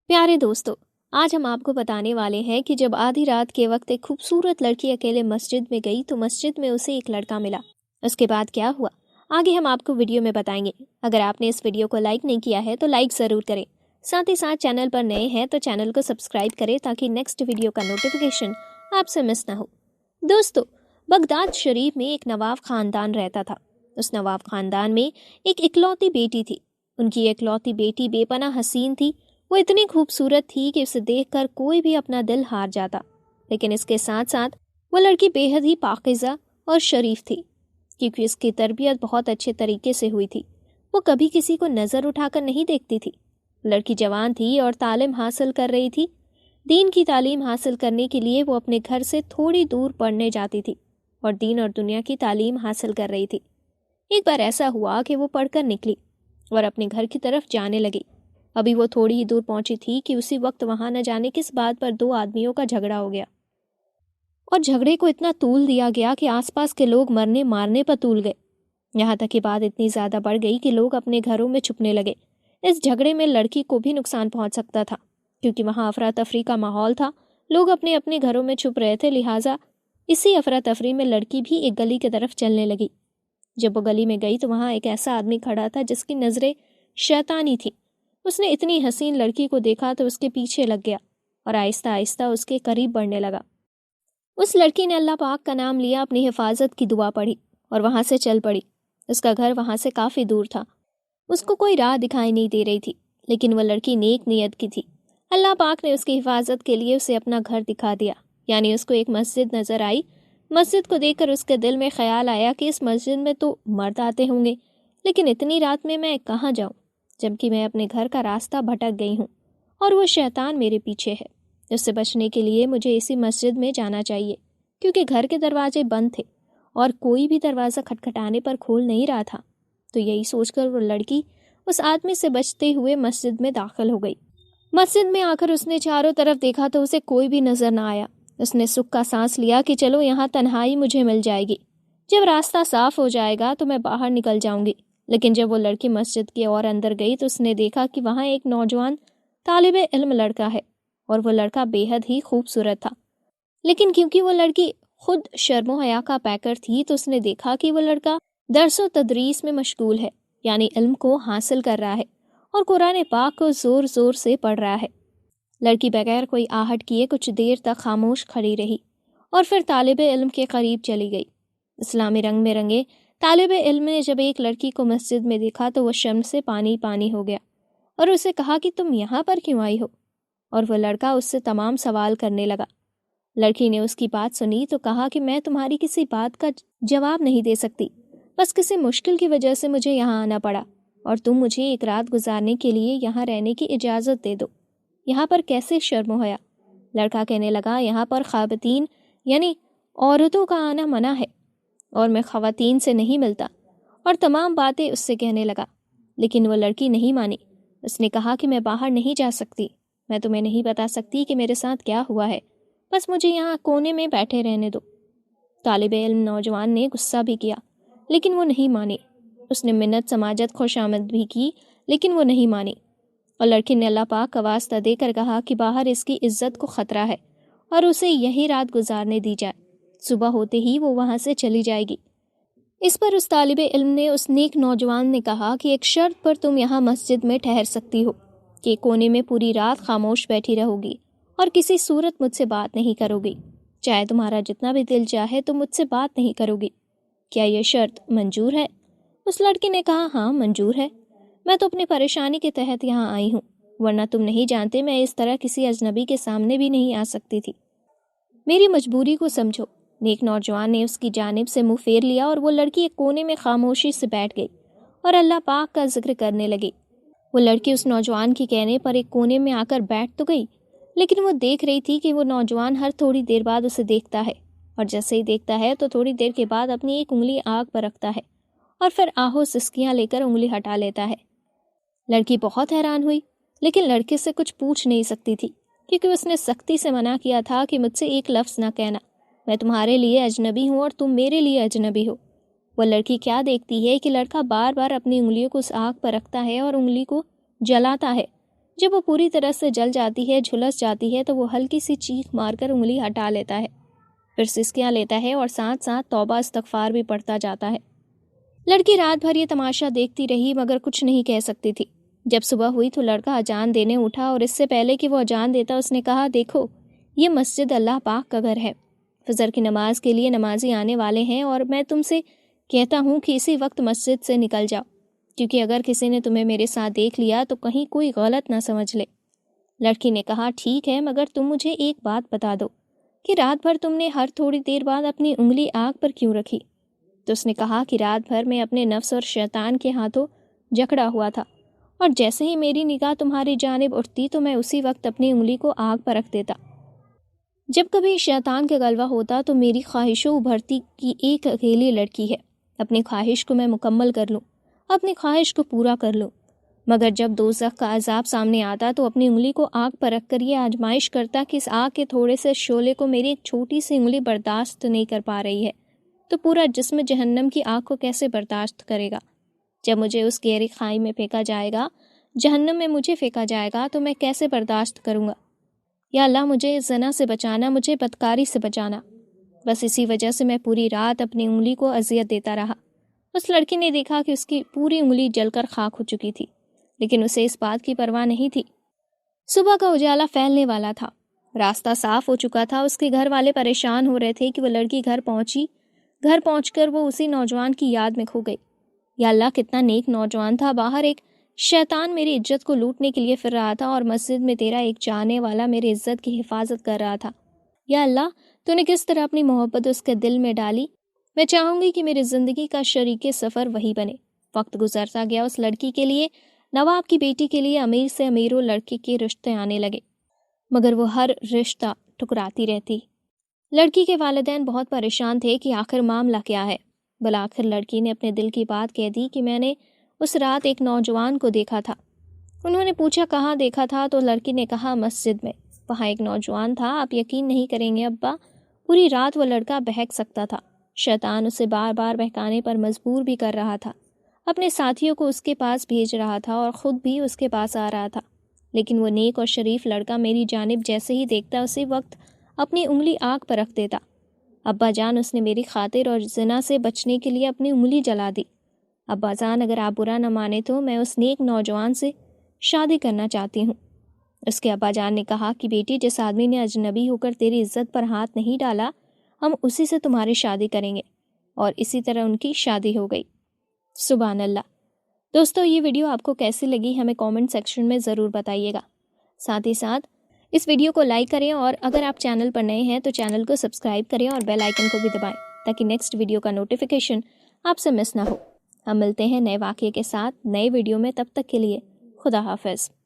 प्यारे दोस्तों, आज हम आपको बताने वाले हैं कि जब आधी रात के वक्त एक खूबसूरत लड़की अकेले मस्जिद में गई तो मस्जिद में उसे एक लड़का मिला। उसके बाद क्या हुआ, आगे हम आपको वीडियो में बताएंगे। अगर आपने इस वीडियो को लाइक नहीं किया है तो लाइक ज़रूर करें। साथ ही साथ चैनल पर नए हैं तो चैनल को सब्सक्राइब करें ताकि नेक्स्ट वीडियो का नोटिफिकेशन आपसे मिस ना हो। दोस्तों, बगदाद शरीफ में एक नवाब ख़ानदान रहता था। उस नवाब ख़ानदान में एक इकलौती बेटी थी। उनकी इकलौती बेटी बेपनाह हसीन थी। वो इतनी खूबसूरत थी कि उसे देखकर कोई भी अपना दिल हार जाता। लेकिन इसके साथ साथ वो लड़की बेहद ही पाकीज़ा और शरीफ थी, क्योंकि उसकी तरबियत बहुत अच्छे तरीके से हुई थी। वो कभी किसी को नज़र उठाकर नहीं देखती थी। लड़की जवान थी और तालीम हासिल कर रही थी। दीन की तालीम हासिल करने के लिए वो अपने घर से थोड़ी दूर पढ़ने जाती थी और दीन और दुनिया की तालीम हासिल कर रही थी। एक बार ऐसा हुआ कि वो पढ़कर निकली और अपने घर की तरफ जाने लगी। अभी वो थोड़ी ही दूर पहुंची थी कि उसी वक्त वहां न जाने किस बात पर दो आदमियों का झगड़ा हो गया और झगड़े को इतना तूल दिया गया कि आसपास के लोग मरने मारने पर तूल गए। यहाँ तक कि बात इतनी ज़्यादा बढ़ गई कि लोग अपने घरों में छुपने लगे। इस झगड़े में लड़की को भी नुकसान पहुंच सकता था, क्योंकि वहाँ अफरा तफरी का माहौल था। लोग अपने अपने घरों में छुप रहे थे, लिहाजा इसी अफरा तफरी में लड़की भी एक गली की तरफ चलने लगी। जब वो गली में गई तो वहाँ एक ऐसा आदमी खड़ा था जिसकी नज़रें शैतानी थी। उसने इतनी हसीन लड़की को देखा तो उसके पीछे लग गया और आहिस्ता आहिस्ता उसके करीब बढ़ने लगा। उस लड़की ने अल्लाह पाक का नाम लिया, अपनी हिफाजत की दुआ पढ़ी और वहाँ से चल पड़ी। उसका घर वहाँ से काफ़ी दूर था। उसको कोई राह दिखाई नहीं दे रही थी, लेकिन वह लड़की नेक नीयत की थी। अल्लाह पाक ने उसकी हिफाजत के लिए उसे अपना घर दिखा दिया। यानी उसको एक मस्जिद नज़र आई। मस्जिद को देखकर उसके दिल में ख्याल आया कि इस मस्जिद में तो मर्द आते होंगे, लेकिन इतनी रात में मैं कहाँ जाऊँ, जबकि मैं अपने घर का रास्ता भटक गई हूँ और वो शैतान मेरे पीछे है। उससे बचने के लिए मुझे इसी मस्जिद में जाना चाहिए, क्योंकि घर के दरवाजे बंद थे और कोई भी दरवाज़ा खटखटाने पर खोल नहीं रहा था। तो यही सोचकर वो लड़की उस आदमी से बचते हुए मस्जिद में दाखिल हो गई। मस्जिद में आकर उसने चारों तरफ देखा तो उसे कोई भी नजर ना आया। उसने सुख का सांस लिया कि चलो यहाँ तन्हाई मुझे मिल जाएगी, जब रास्ता साफ हो जाएगा तो मैं बाहर निकल जाऊंगी। लेकिन जब वो लड़की मस्जिद के और अंदर गई तो उसने देखा कि वहाँ एक नौजवान तालिबे इल्म लड़का है और वो लड़का बेहद ही खूबसूरत था। लेकिन क्योंकि वो लड़की खुद शर्मो हया का पैकर थी तो उसने देखा कि वो लड़का दरसो तदरीस में मशगूल है, यानी इल्म को हासिल कर रहा है और कुरान पाक को ज़ोर ज़ोर से पढ़ रहा है। लड़की बगैर कोई आहट किए कुछ देर तक खामोश खड़ी रही और फिर तालिबे इल्म के करीब चली गई। इस्लामी रंग में रंगे तालिबे इल्म ने जब एक लड़की को मस्जिद में देखा तो वह शर्म से पानी पानी हो गया और उसे कहा कि तुम यहाँ पर क्यों आई हो, और वह लड़का उससे तमाम सवाल करने लगा। लड़की ने उसकी बात सुनी तो कहा कि मैं तुम्हारी किसी बात का जवाब नहीं दे सकती, बस किसी मुश्किल की वजह से मुझे यहाँ आना पड़ा और तुम मुझे एक रात गुजारने के लिए यहाँ रहने की इजाज़त दे दो। यहाँ पर कैसे शर्म होया? लड़का कहने लगा, यहाँ पर ख़वातीन यानी औरतों का आना मना है और मैं ख़वातीन से नहीं मिलता, और तमाम बातें उससे कहने लगा। लेकिन वो लड़की नहीं मानी। उसने कहा कि मैं बाहर नहीं जा सकती, मैं तुम्हें नहीं बता सकती कि मेरे साथ क्या हुआ है, बस मुझे यहाँ कोने में बैठे रहने दो। तालिबे इल्म नौजवान ने गुस्सा भी किया, लेकिन वो नहीं मानी। उसने मिन्नत समाजत खुशामद भी की, लेकिन वो नहीं मानी। और लड़की ने अल्लाह पाक का वास्ता देकर कहा कि बाहर इसकी इज्जत को ख़तरा है और उसे यही रात गुजारने दी जाए, सुबह होते ही वो वहाँ से चली जाएगी। इस पर उस तालिबे इल्म ने उस नेक नौजवान ने कहा कि एक शर्त पर तुम यहाँ मस्जिद में ठहर सकती हो कि कोने में पूरी रात खामोश बैठी रहोगी और किसी सूरत मुझसे बात नहीं करोगी, चाहे तुम्हारा जितना भी दिल चाहे तुम मुझसे बात नहीं करोगी। क्या यह शर्त मंजूर है? उस लड़की ने कहा, हाँ मंजूर है, मैं तो अपनी परेशानी के तहत यहाँ आई हूँ, वरना तुम नहीं जानते मैं इस तरह किसी अजनबी के सामने भी नहीं आ सकती थी। मेरी मजबूरी को समझो। नेक नौजवान ने उसकी जानिब से मुंह फेर लिया और वो लड़की एक कोने में खामोशी से बैठ गई और अल्लाह पाक का जिक्र करने लगी। वो लड़की उस नौजवान के कहने पर एक कोने में आकर बैठ तो गई, लेकिन वो देख रही थी कि वो नौजवान हर थोड़ी देर बाद उसे देखता है और जैसे ही देखता है तो थोड़ी देर के बाद अपनी एक उंगली आग पर रखता है और फिर आहो सिसकियाँ लेकर उंगली हटा लेता है। लड़की बहुत हैरान हुई, लेकिन लड़के से कुछ पूछ नहीं सकती थी, क्योंकि उसने सख्ती से मना किया था कि मुझसे एक लफ्ज़ ना कहना, मैं तुम्हारे लिए अजनबी हूँ और तुम मेरे लिए अजनबी हो। वह लड़की क्या देखती है कि लड़का बार बार अपनी उंगलियों को उस आग पर रखता है और उंगली को जलाता है, جب وہ پوری طرح سے جل جاتی ہے، جھلس جاتی ہے، تو وہ ہلکی سی چیخ مار کر انگلی ہٹا لیتا ہے، پھر سسکیاں لیتا ہے اور ساتھ ساتھ توبہ استغفار بھی پڑھتا جاتا ہے۔ لڑکی رات بھر یہ تماشا دیکھتی رہی مگر کچھ نہیں کہہ سکتی تھی۔ جب صبح ہوئی تو لڑکا اذان دینے اٹھا اور اس سے پہلے کہ وہ اذان دیتا اس نے کہا، دیکھو یہ مسجد اللہ پاک کا گھر ہے، فجر کی نماز کے لیے نمازی آنے والے ہیں اور میں تم سے کہتا ہوں کہ اسی وقت مسجد سے نکل جاؤ، کیونکہ اگر کسی نے تمہیں میرے ساتھ دیکھ لیا تو کہیں کوئی غلط نہ سمجھ لے۔ لڑکی نے کہا، ٹھیک ہے، مگر تم مجھے ایک بات بتا دو کہ رات بھر تم نے ہر تھوڑی دیر بعد اپنی انگلی آنکھ پر کیوں رکھی؟ تو اس نے کہا کہ رات بھر میں اپنے نفس اور شیطان کے ہاتھوں جکڑا ہوا تھا، اور جیسے ہی میری نگاہ تمہاری جانب اٹھتی تو میں اسی وقت اپنی انگلی کو آگ پر رکھ دیتا۔ جب کبھی شیطان کا غلبہ ہوتا تو میری خواہشوں ابھرتی کہ ایک اکیلی لڑکی ہے، اپنی خواہش کو میں مکمل کر لوں، اپنی خواہش کو پورا کر لوں، مگر جب دوزخ کا عذاب سامنے آتا تو اپنی انگلی کو آگ پر رکھ کر یہ آزمائش کرتا کہ اس آگ کے تھوڑے سے شعلے کو میری ایک چھوٹی سی انگلی برداشت نہیں کر پا رہی ہے تو پورا جسم جہنم کی آگ کو کیسے برداشت کرے گا؟ جب مجھے اس گہری خائی میں پھینکا جائے گا، جہنم میں مجھے پھینکا جائے گا، تو میں کیسے برداشت کروں گا؟ یا اللہ مجھے زنا سے بچانا، مجھے بدکاری سے بچانا۔ بس اسی وجہ سے میں پوری رات اپنی انگلی کو اذیت دیتا رہا۔ اس لڑکی نے دیکھا کہ اس کی پوری انگلی جل کر خاک ہو چکی تھی، لیکن اسے اس بات کی پرواہ نہیں تھی۔ صبح کا اجالا پھیلنے والا تھا، راستہ صاف ہو چکا تھا۔ اس کے گھر والے پریشان ہو رہے تھے کہ وہ لڑکی گھر پہنچی۔ گھر پہنچ کر وہ اسی نوجوان کی یاد میں کھو گئی۔ یا اللہ کتنا نیک نوجوان تھا، باہر ایک شیطان میری عزت کو لوٹنے کے لیے پھر رہا تھا اور مسجد میں تیرا ایک جانے والا میری عزت کی حفاظت کر رہا تھا۔ یا اللہ تو نے کس طرح اپنی محبت اس کے دل میں ڈالی۔ میں چاہوں گی کہ میری زندگی کا شریک سفر وہی بنے۔ وقت گزرتا گیا، اس لڑکی کے لیے، نواب کی بیٹی کے لیے امیر سے امیروں لڑکی کے رشتے آنے لگے، مگر وہ ہر رشتہ ٹکراتی رہتی۔ لڑکی کے والدین بہت پریشان تھے کہ آخر معاملہ کیا ہے۔ بالآخر لڑکی نے اپنے دل کی بات کہہ دی کہ میں نے اس رات ایک نوجوان کو دیکھا تھا۔ انہوں نے پوچھا کہاں دیکھا تھا، تو لڑکی نے کہا مسجد میں، وہاں ایک نوجوان تھا۔ آپ یقین نہیں کریں گے ابا، پوری رات وہ لڑکا بہک سکتا تھا۔ شیطان اسے بار بار بہکانے پر مجبور بھی کر رہا تھا، اپنے ساتھیوں کو اس کے پاس بھیج رہا تھا اور خود بھی اس کے پاس آ رہا تھا، لیکن وہ نیک اور شریف لڑکا میری جانب جیسے ہی دیکھتا اسی وقت اپنی انگلی آگ پر رکھ دیتا۔ ابا جان، اس نے میری خاطر اور زنا سے بچنے کے لیے اپنی انگلی جلا دی۔ ابا جان، اگر آپ برا نہ مانے تو میں اس نیک نوجوان سے شادی کرنا چاہتی ہوں۔ اس کے ابا جان نے کہا کہ بیٹی، جس آدمی نے اجنبی ہو کر تیری عزت پر ہاتھ نہیں ڈالا، ہم اسی سے تمہاری شادی کریں گے۔ اور اسی طرح ان کی شادی ہو گئی۔ سبحان اللہ۔ دوستو، یہ ویڈیو آپ کو کیسی لگی ہمیں کامنٹ سیکشن میں ضرور بتائیے گا۔ ساتھ ہی ساتھ اس ویڈیو کو لائک کریں اور اگر آپ چینل پر نئے ہیں تو چینل کو سبسکرائب کریں اور بیل آئیکن کو بھی دبائیں تاکہ نیکسٹ ویڈیو کا نوٹیفیکیشن آپ سے مس نہ ہو۔ ہم ملتے ہیں نئے واقعے کے ساتھ نئے ویڈیو میں، تب تک کے لیے خدا حافظ۔